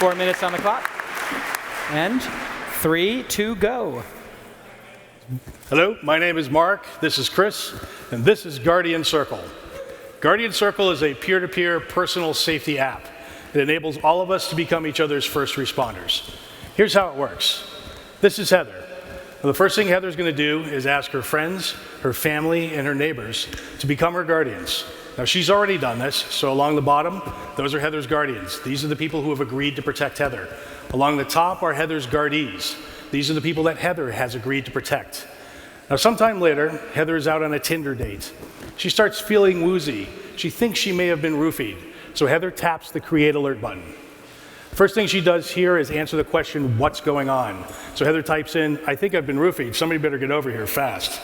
4 minutes on the clock. And 3, 2, go. Hello, my name is Mark, this is Chris, and this is Guardian Circle. Guardian Circle is a peer-to-peer personal safety app. It enables all of us to become each other's first responders. Here's how it works. This is Heather. The first thing Heather's going to do is ask her friends, her family, and her neighbors to become her guardians. Now, she's already done this, so along the bottom, those are Heather's guardians. These are the people who have agreed to protect Heather. Along the top are Heather's guardies. These are the people that Heather has agreed to protect. Now, sometime later, Heather is out on a Tinder date. She starts feeling woozy. She thinks she may have been roofied, so Heather taps the Create Alert button. First thing she does here is answer the question, what's going on? So Heather types in, I think I've been roofied, somebody better get over here fast.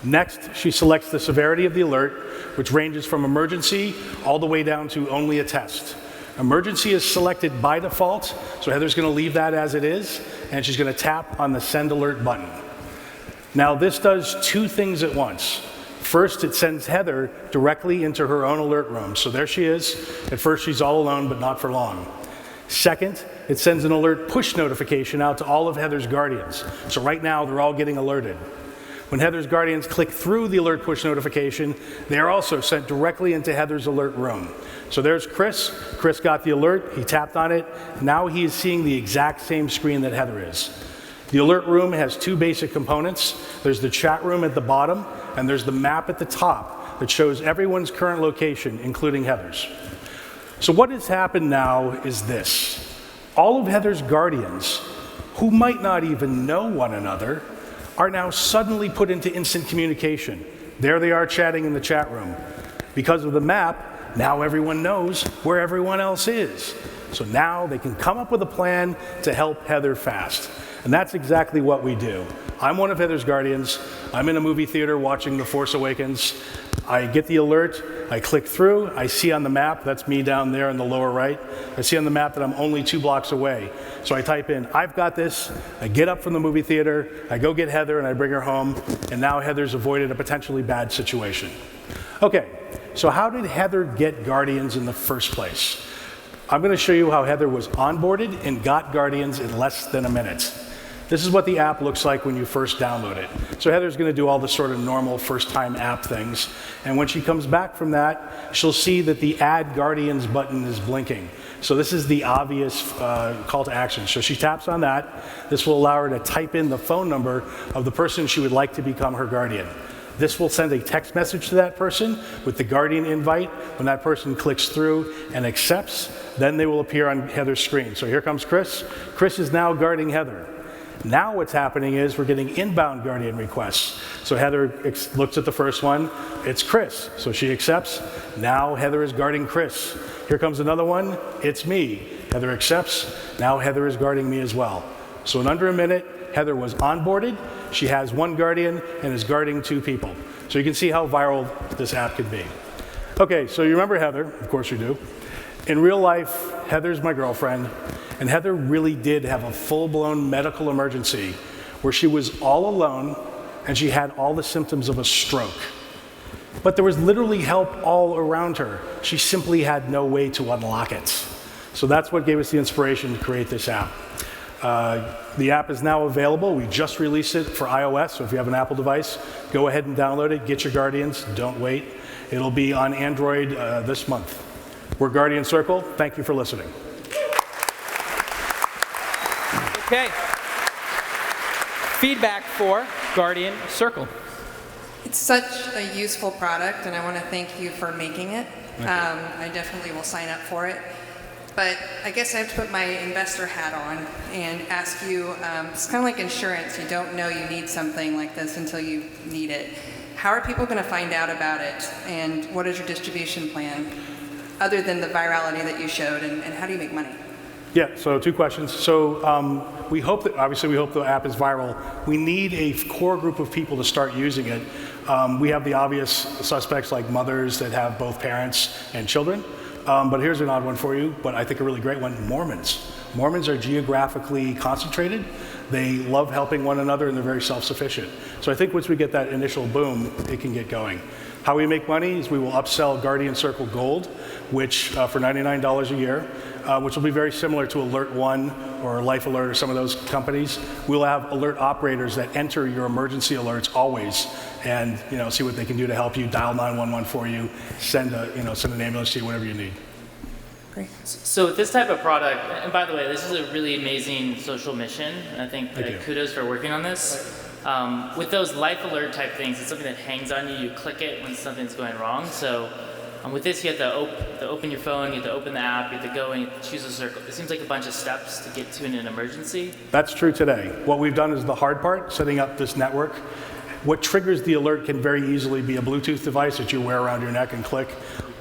Next, she selects the severity of the alert, which ranges from emergency all the way down to only a test. Emergency is selected by default, so Heather's going to leave that as it is, and she's going to tap on the Send Alert button. Now, this does two things at once. First, it sends Heather directly into her own alert room. So there she is. At first, she's all alone, but not for long. Second, it sends an alert push notification out to all of Heather's guardians. So right now, they're all getting alerted. When Heather's guardians click through the alert push notification, they are also sent directly into Heather's alert room. So there's Chris. Chris got the alert. He tapped on it. Now he is seeing the exact same screen that Heather is. The alert room has two basic components. There's the chat room at the bottom, and there's the map at the top that shows everyone's current location, including Heather's. So what has happened now is this. All of Heather's guardians, who might not even know one another, are now suddenly put into instant communication. There they are chatting in the chat room. Because of the map, now everyone knows where everyone else is. So now they can come up with a plan to help Heather fast. And that's exactly what we do. I'm one of Heather's guardians. I'm in a movie theater watching The Force Awakens. I get the alert, I click through, I see on the map, that's me down there in the lower right, I see on the map that I'm only 2 blocks away. So I type in, I've got this, I get up from the movie theater, I go get Heather and I bring her home, and now Heather's avoided a potentially bad situation. Okay, so how did Heather get guardians in the first place? I'm going to show you how Heather was onboarded and got guardians in less than a minute. This is what the app looks like when you first download it. So Heather's going to do all the sort of normal first-time app things. And when she comes back from that, she'll see that the Add Guardians button is blinking. So this is the obvious call to action. So she taps on that. This will allow her to type in the phone number of the person she would like to become her guardian. This will send a text message to that person with the guardian invite. When that person clicks through and accepts, then they will appear on Heather's screen. So here comes Chris. Chris is now guarding Heather. Now what's happening is we're getting inbound guardian requests. So Heather looks at the first one, it's Chris, so she accepts. Now Heather is guarding Chris. Here comes another one, it's me. Heather accepts, now Heather is guarding me as well. So in under a minute, Heather was onboarded, she has 1 guardian and is guarding 2 people. So you can see how viral this app could be. Okay, so you remember Heather, of course you do. In real life, Heather's my girlfriend. And Heather really did have a full-blown medical emergency where she was all alone and she had all the symptoms of a stroke. But there was literally help all around her. She simply had no way to unlock it. So that's what gave us the inspiration to create this app. The app is now available. We just released it for iOS, so if you have an Apple device, go ahead and download it. Get your guardians. Don't wait. It'll be on Android this month. We're Guardian Circle. Thank you for listening. Okay. Feedback for Guardian Circle. It's such a useful product, and I want to thank you for making it. I definitely will sign up for it. But I guess I have to put my investor hat on and ask you, it's kind of like insurance. You don't know you need something like this until you need it. How are people going to find out about it, and what is your distribution plan, other than the virality that you showed, and how do you make money? Yeah, so 2 questions. So we hope that, obviously we hope the app is viral. We need a core group of people to start using it. We have the obvious suspects like mothers that have both parents and children. But here's an odd one for you, but I think a really great one, Mormons. Mormons are geographically concentrated. They love helping one another and they're very self-sufficient. So I think once we get that initial boom, it can get going. How we make money is we will upsell Guardian Circle Gold, which for $99 a year, which will be very similar to Alert One or Life Alert or some of those companies. We'll have alert operators that enter your emergency alerts always, and see what they can do to help you. Dial 911 for you, send an ambulance to you, whatever you need. Great. So with this type of product, and by the way, this is a really amazing social mission, and I think kudos for working on this. With those life alert type things, it's something that hangs on you. You click it when something's going wrong. So with this, you have to open your phone, you have to open the app, you have to go and you have to choose a circle. It seems like a bunch of steps to get to in an emergency. That's true today. What we've done is the hard part, setting up this network. What triggers the alert can very easily be a Bluetooth device that you wear around your neck and click.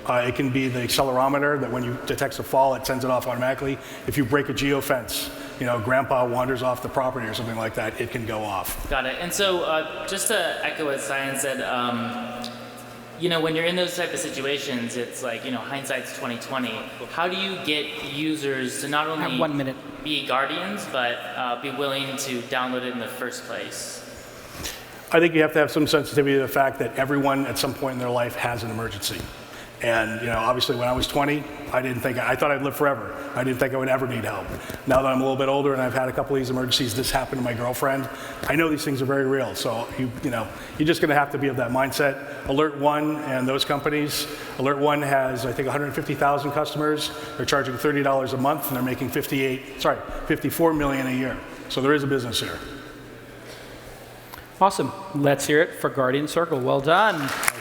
It can be the accelerometer that when you detect a fall, it sends it off automatically. If you break a geofence, grandpa wanders off the property or something like that, it can go off. Got it. And so just to echo what Cyan said, when you're in those type of situations, it's like, hindsight's 2020. How do you get users to not only 1 minute. be guardians, but be willing to download it in the first place? I think you have to have some sensitivity to the fact that everyone at some point in their life has an emergency. And obviously when I was 20, I thought I'd live forever. I didn't think I would ever need help. Now that I'm a little bit older and I've had a couple of these emergencies, this happened to my girlfriend, I know these things are very real. So you're just going to have to be of that mindset. Alert One and those companies, Alert One has, I think, 150,000 customers. They're charging $30 a month and they're making 54 million a year. So there is a business here. Awesome. Let's hear it for Guardian Circle. Well done.